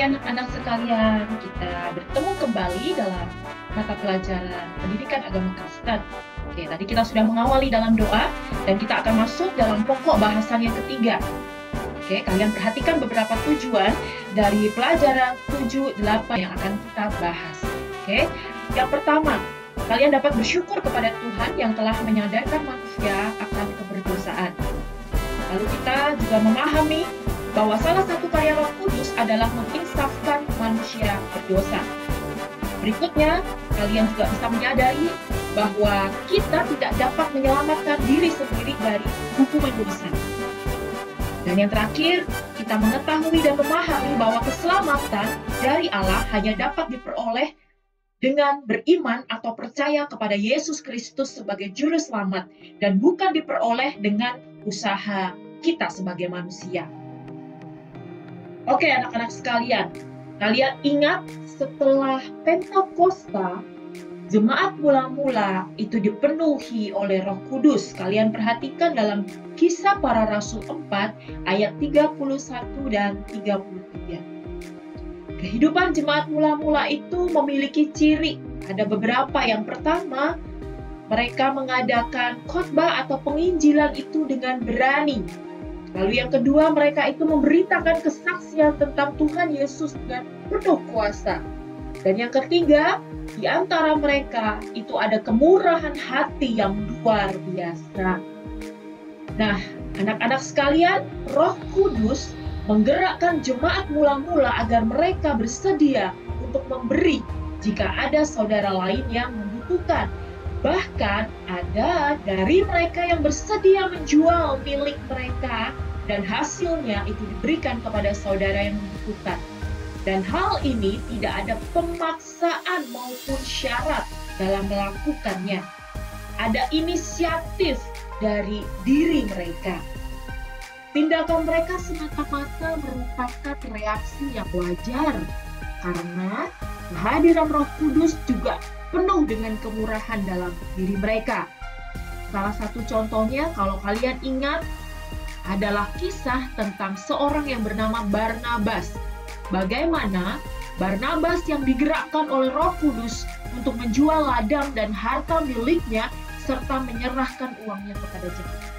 anak-anak sekalian, kita bertemu kembali dalam mata pelajaran pendidikan agama Kristen. Oke, tadi kita sudah mengawali dalam doa dan kita akan masuk dalam pokok bahasan yang ketiga. Oke, kalian perhatikan beberapa tujuan dari pelajaran 7-8 yang akan kita bahas. Oke, yang pertama, kalian dapat bersyukur kepada Tuhan yang telah menyadarkan manusia akan keberdosaan. Lalu kita juga memahami bahwa salah satu karya Roh Kudus adalah menginsafkan manusia berdosa. Berikutnya, kalian juga bisa menyadari bahwa kita tidak dapat menyelamatkan diri sendiri dari hukuman dosa. Dan yang terakhir, kita mengetahui dan memahami bahwa keselamatan dari Allah hanya dapat diperoleh dengan beriman atau percaya kepada Yesus Kristus sebagai juru selamat dan bukan diperoleh dengan usaha kita sebagai manusia. Oke, anak-anak sekalian, kalian ingat setelah Pentakosta, jemaat mula-mula itu dipenuhi oleh Roh Kudus. Kalian perhatikan dalam Kisah Para Rasul 4 ayat 31 dan 33. Kehidupan jemaat mula-mula itu memiliki ciri. Ada beberapa. Yang pertama, mereka mengadakan khotbah atau penginjilan itu dengan berani. Lalu yang kedua, mereka itu memberitakan kesaksian tentang Tuhan Yesus dengan penuh kuasa. Dan yang ketiga, di antara mereka itu ada kemurahan hati yang luar biasa. Nah, anak-anak sekalian, Roh Kudus menggerakkan jemaat mula-mula agar mereka bersedia untuk memberi jika ada saudara lain yang membutuhkan. Bahkan ada dari mereka yang bersedia menjual milik mereka dan hasilnya itu diberikan kepada saudara yang membutuhkan. Dan hal ini tidak ada pemaksaan maupun syarat dalam melakukannya. Ada inisiatif dari diri mereka. Tindakan mereka semata-mata merupakan reaksi yang wajar karena kehadiran Roh Kudus juga penuh dengan kemurahan dalam diri mereka. Salah satu contohnya, kalau kalian ingat, adalah kisah tentang seorang yang bernama Barnabas. Bagaimana Barnabas yang digerakkan oleh Roh Kudus untuk menjual ladang dan harta miliknya serta menyerahkan uangnya kepada jemaat.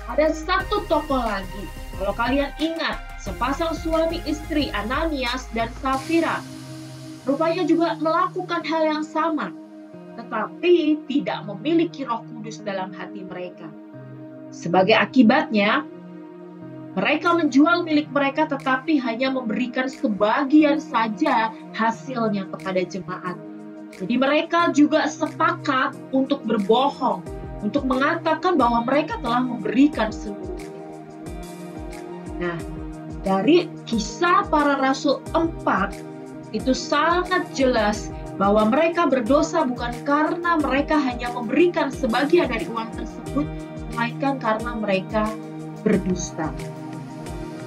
Ada satu tokoh lagi, kalau kalian ingat, sepasang suami istri Ananias dan Safira. Rupanya juga melakukan hal yang sama, tetapi tidak memiliki Roh Kudus dalam hati mereka. Sebagai akibatnya, mereka menjual milik mereka tetapi hanya memberikan sebagian saja hasilnya kepada jemaat. Jadi mereka juga sepakat untuk berbohong, untuk mengatakan bahwa mereka telah memberikan seluruhnya. Nah, dari Kisah Para Rasul 4, itu sangat jelas bahwa mereka berdosa bukan karena mereka hanya memberikan sebagian dari uang tersebut, melainkan karena mereka berdusta.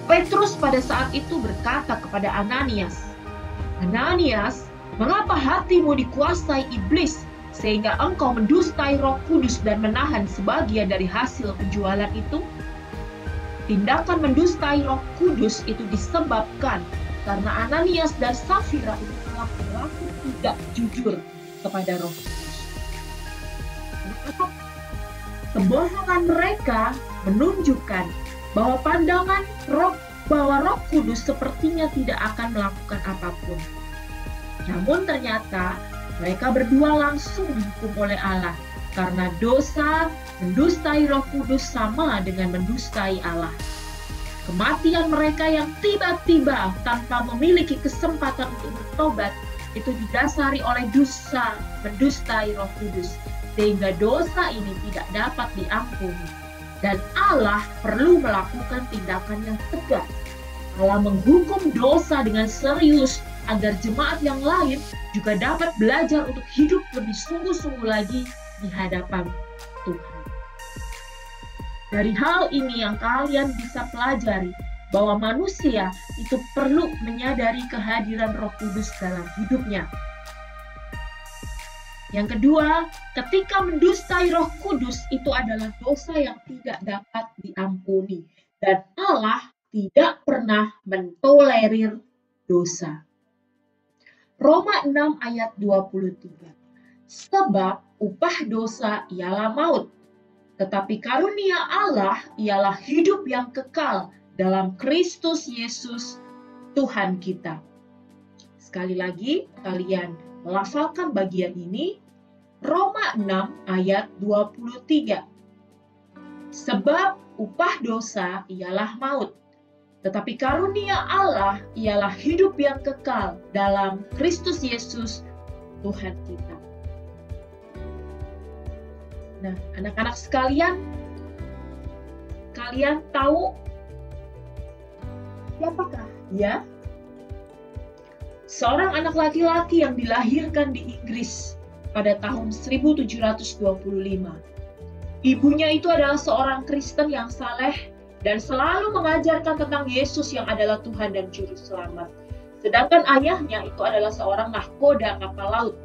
Petrus pada saat itu berkata kepada Ananias, "Ananias, mengapa hatimu dikuasai iblis sehingga engkau mendustai Roh Kudus dan menahan sebagian dari hasil penjualan itu?" Tindakan mendustai Roh Kudus itu disebabkan karena Ananias dan Safira itu telah berlaku tidak jujur kepada Roh Kudus. Kebohongan mereka menunjukkan bahwa pandangan Roh Kudus sepertinya tidak akan melakukan apapun. Namun ternyata mereka berdua langsung dihukum oleh Allah karena dosa mendustai Roh Kudus sama dengan mendustai Allah. Kematian mereka yang tiba-tiba tanpa memiliki kesempatan untuk bertobat itu didasari oleh dosa mendustai Roh Kudus, sehingga dosa ini tidak dapat diampuni. Dan Allah perlu melakukan tindakan yang tegas. Allah menghukum dosa dengan serius agar jemaat yang lain juga dapat belajar untuk hidup lebih sungguh-sungguh lagi di hadapan Tuhan. Dari hal ini yang kalian bisa pelajari bahwa manusia itu perlu menyadari kehadiran Roh Kudus dalam hidupnya. Yang kedua, ketika mendustai Roh Kudus itu adalah dosa yang tidak dapat diampuni. Dan Allah tidak pernah mentolerir dosa. Roma 6 ayat 23. Sebab upah dosa ialah maut, tetapi karunia Allah ialah hidup yang kekal dalam Kristus Yesus Tuhan kita. Sekali lagi, kalian melafalkan bagian ini. Roma 6 ayat 23. Sebab upah dosa ialah maut, tetapi karunia Allah ialah hidup yang kekal dalam Kristus Yesus Tuhan kita. Nah, anak-anak sekalian, kalian tahu siapakah dia? Seorang anak laki-laki yang dilahirkan di Inggris pada tahun 1725. Ibunya itu adalah seorang Kristen yang saleh dan selalu mengajarkan tentang Yesus yang adalah Tuhan dan Juru Selamat. Sedangkan ayahnya itu adalah seorang nahkoda kapal laut.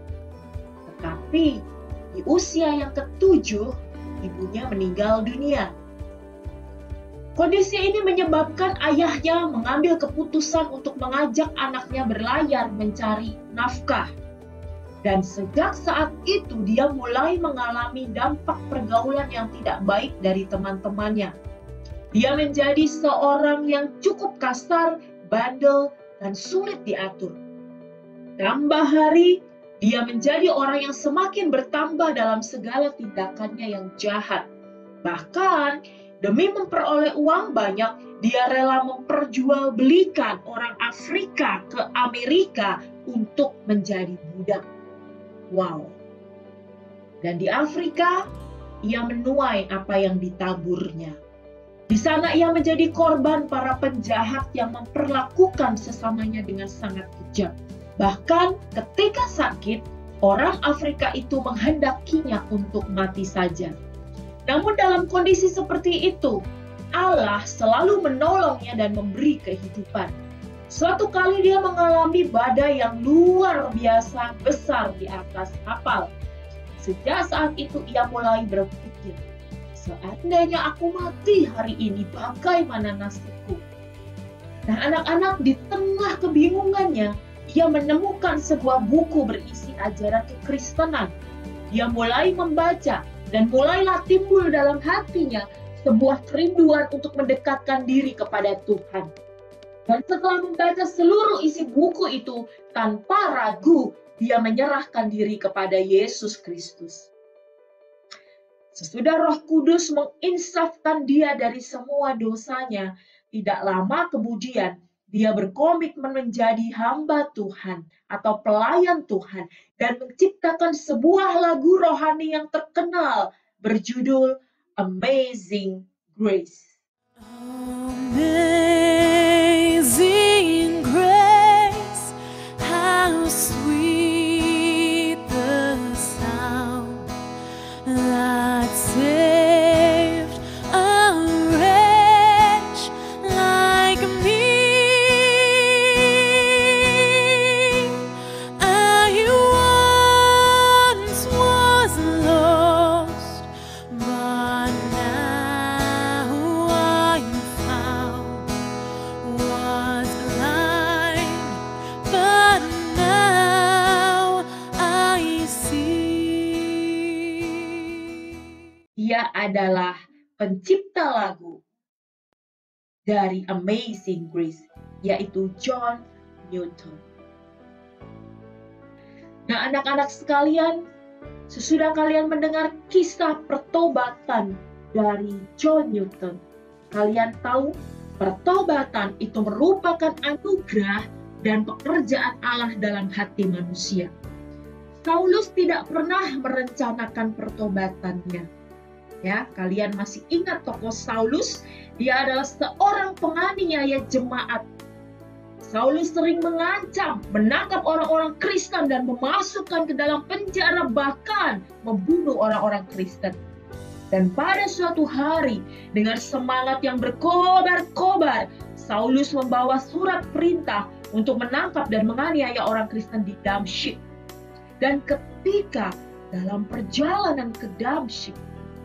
Tetapi di usia yang ke-7, ibunya meninggal dunia. Kondisi ini menyebabkan ayahnya mengambil keputusan untuk mengajak anaknya berlayar mencari nafkah. Dan sejak saat itu dia mulai mengalami dampak pergaulan yang tidak baik dari teman-temannya. Dia menjadi seorang yang cukup kasar, bandel, dan sulit diatur. Tambah hari, dia menjadi orang yang semakin bertambah dalam segala tindakannya yang jahat. Bahkan, demi memperoleh uang banyak, dia rela memperjualbelikan orang Afrika ke Amerika untuk menjadi budak. Wow. Dan di Afrika, ia menuai apa yang ditaburnya. Di sana ia menjadi korban para penjahat yang memperlakukan sesamanya dengan sangat kejam. Bahkan ketika sakit, orang Afrika itu menghendakinya untuk mati saja. Namun dalam kondisi seperti itu, Allah selalu menolongnya dan memberi kehidupan. Suatu kali dia mengalami badai yang luar biasa besar di atas kapal. Sejak saat itu ia mulai berpikir, seandainya aku mati hari ini, bagaimana nasibku? Nah, anak-anak, di tengah kebingungannya, ia menemukan sebuah buku berisi ajaran kekristenan. Dia mulai membaca dan mulailah timbul dalam hatinya sebuah kerinduan untuk mendekatkan diri kepada Tuhan. Dan setelah membaca seluruh isi buku itu, tanpa ragu, dia menyerahkan diri kepada Yesus Kristus. Sesudah Roh Kudus menginsafkan dia dari semua dosanya, tidak lama kemudian dia berkomitmen menjadi hamba Tuhan atau pelayan Tuhan dan menciptakan sebuah lagu rohani yang terkenal berjudul Amazing Grace. Amazing grace, how sweet the sound that saved a wretch like me. I once was lost, but now I'm found. Was blind, but now I see. Dia adalah pencipta lagu dari Amazing Grace, yaitu John Newton. Nah, anak-anak sekalian, sesudah kalian mendengar kisah pertobatan dari John Newton, kalian tahu pertobatan itu merupakan anugerah dan pekerjaan Allah dalam hati manusia. Saulus tidak pernah merencanakan pertobatannya. Ya, kalian masih ingat tokoh Saulus? Dia adalah seorang penganiaya jemaat. Saulus sering mengancam, menangkap orang-orang Kristen dan memasukkan ke dalam penjara, bahkan membunuh orang-orang Kristen. Dan pada suatu hari, dengan semangat yang berkobar-kobar, Saulus membawa surat perintah untuk menangkap dan menganiaya orang Kristen di Damsyik. Dan ketika dalam perjalanan ke Damsyik,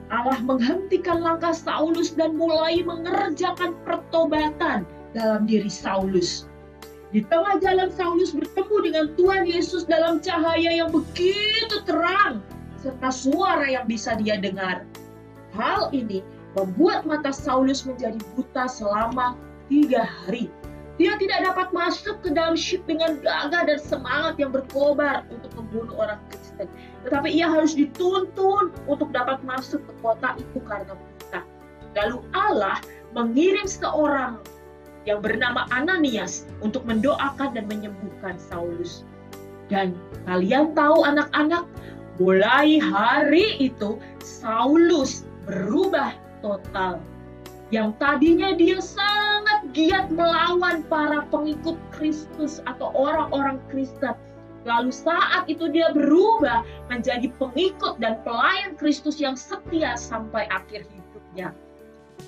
Allah menghentikan langkah Saulus dan mulai mengerjakan pertobatan dalam diri Saulus. Di tengah jalan Saulus bertemu dengan Tuhan Yesus dalam cahaya yang begitu terang, serta suara yang bisa dia dengar. Hal ini membuat mata Saulus menjadi buta selama 3 hari. Dia tidak dapat masuk ke dalam ship dengan gagah dan semangat yang berkobar untuk membunuh orang Kristen. Tetapi ia harus dituntun untuk dapat masuk ke kota itu karena buta. Lalu Allah mengirim seorang yang bernama Ananias untuk mendoakan dan menyembuhkan Saulus. Dan kalian tahu anak-anak, mulai hari itu Saulus berubah total. Yang tadinya dia sangat giat melawan para pengikut Kristus atau orang-orang Kristen. Lalu saat itu dia berubah menjadi pengikut dan pelayan Kristus yang setia sampai akhir hidupnya.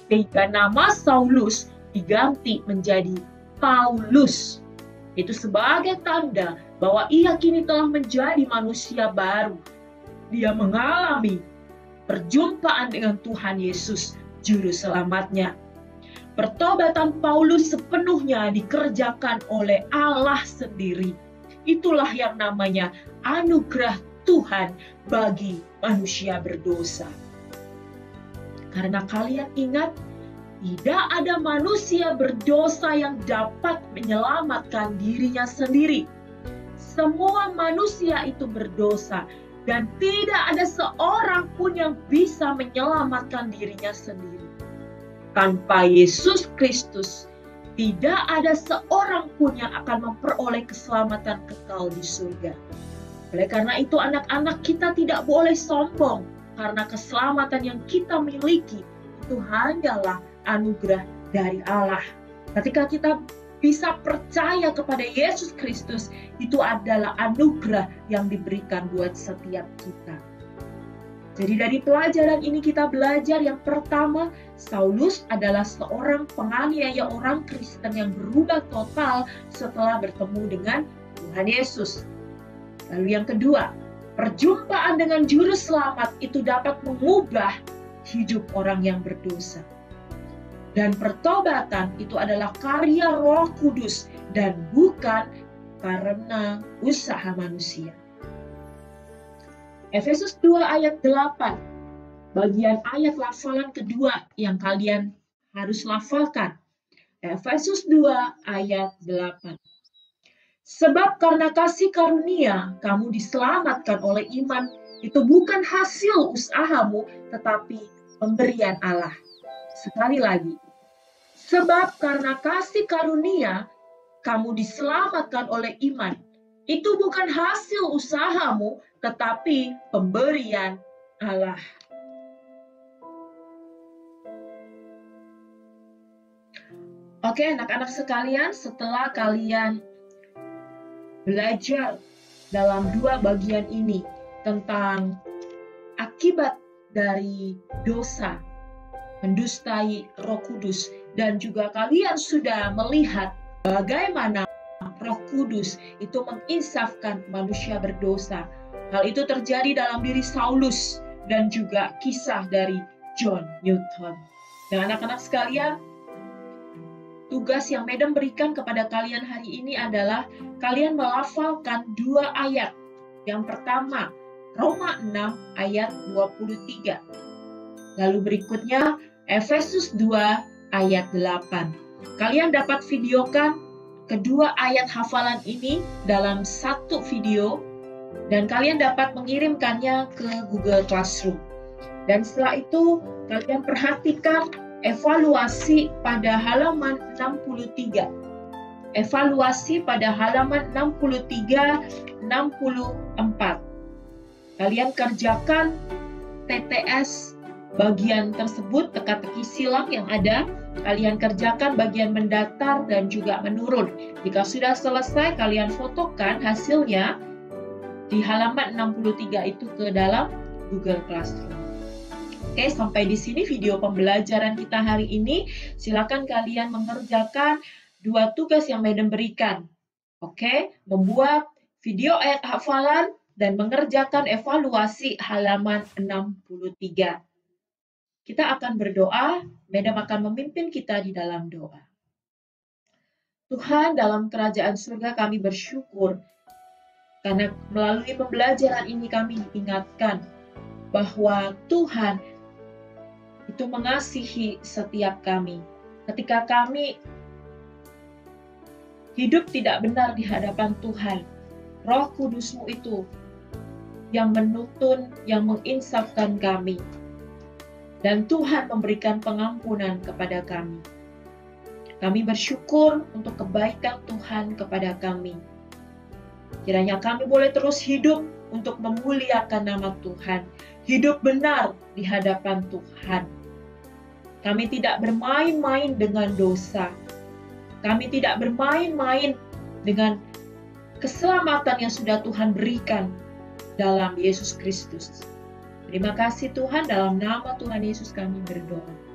Sehingga nama Saulus diganti menjadi Paulus. Itu sebagai tanda bahwa ia kini telah menjadi manusia baru. Dia mengalami perjumpaan dengan Tuhan Yesus, Juru Selamatnya. Pertobatan Paulus sepenuhnya dikerjakan oleh Allah sendiri. Itulah yang namanya anugerah Tuhan bagi manusia berdosa. Karena kalian ingat, tidak ada manusia berdosa yang dapat menyelamatkan dirinya sendiri. Semua manusia itu berdosa, dan tidak ada seorang pun yang bisa menyelamatkan dirinya sendiri. Tanpa Yesus Kristus, tidak ada seorang pun yang akan memperoleh keselamatan kekal di surga. Oleh karena itu, anak-anak, kita tidak boleh sombong, karena keselamatan yang kita miliki itu hanyalah anugerah dari Allah. Ketika kita bisa percaya kepada Yesus Kristus, itu adalah anugerah yang diberikan buat setiap kita. Jadi dari pelajaran ini kita belajar yang pertama, Saulus adalah seorang penganiaya orang Kristen yang berubah total setelah bertemu dengan Tuhan Yesus. Lalu yang kedua, perjumpaan dengan Juru Selamat itu dapat mengubah hidup orang yang berdosa. Dan pertobatan itu adalah karya Roh Kudus dan bukan karena usaha manusia. Efesus 2 ayat 8, bagian ayat lafalan kedua yang kalian harus lafalkan. Efesus 2 ayat 8. Sebab karena kasih karunia kamu diselamatkan oleh iman, itu bukan hasil usahamu tetapi pemberian Allah. Sekali lagi, sebab karena kasih karunia kamu diselamatkan oleh iman, itu bukan hasil usahamu, tetapi pemberian Allah. Oke, anak-anak sekalian, setelah kalian belajar dalam dua bagian ini tentang akibat dari dosa, mendustai Roh Kudus, dan juga kalian sudah melihat bagaimana Roh Kudus itu menginsafkan manusia berdosa. Hal itu terjadi dalam diri Saulus dan juga kisah dari John Newton. Dan anak-anak sekalian, tugas yang Madam berikan kepada kalian hari ini adalah kalian melafalkan dua ayat. Yang pertama, Roma 6 ayat 23. Lalu berikutnya, Efesus 2 ayat 8. Kalian dapat videokan kedua ayat hafalan ini dalam satu video dan kalian dapat mengirimkannya ke Google Classroom. Dan setelah itu, kalian perhatikan evaluasi pada halaman 63. Evaluasi pada halaman 63-64. Kalian kerjakan TTS bagian tersebut, teka-teki silang yang ada. Kalian kerjakan bagian mendatar dan juga menurun. Jika sudah selesai, kalian fotokan hasilnya di halaman 63 itu ke dalam Google Classroom. Oke, sampai di sini video pembelajaran kita hari ini. Silakan kalian mengerjakan dua tugas yang Madam berikan. Oke, membuat video ayat hafalan dan mengerjakan evaluasi halaman 63. Kita akan berdoa, Madam akan memimpin kita di dalam doa. Tuhan, dalam kerajaan surga kami bersyukur karena melalui pembelajaran ini kami diingatkan bahwa Tuhan itu mengasihi setiap kami. Ketika kami hidup tidak benar di hadapan Tuhan, Roh Kudus-Mu itu yang menuntun, yang menginsafkan kami. Dan Tuhan memberikan pengampunan kepada kami. Kami bersyukur untuk kebaikan Tuhan kepada kami. Kiranya kami boleh terus hidup untuk memuliakan nama Tuhan. Hidup benar di hadapan Tuhan. Kami tidak bermain-main dengan dosa. Kami tidak bermain-main dengan keselamatan yang sudah Tuhan berikan dalam Yesus Kristus. Terima kasih Tuhan, dalam nama Tuhan Yesus kami berdoa.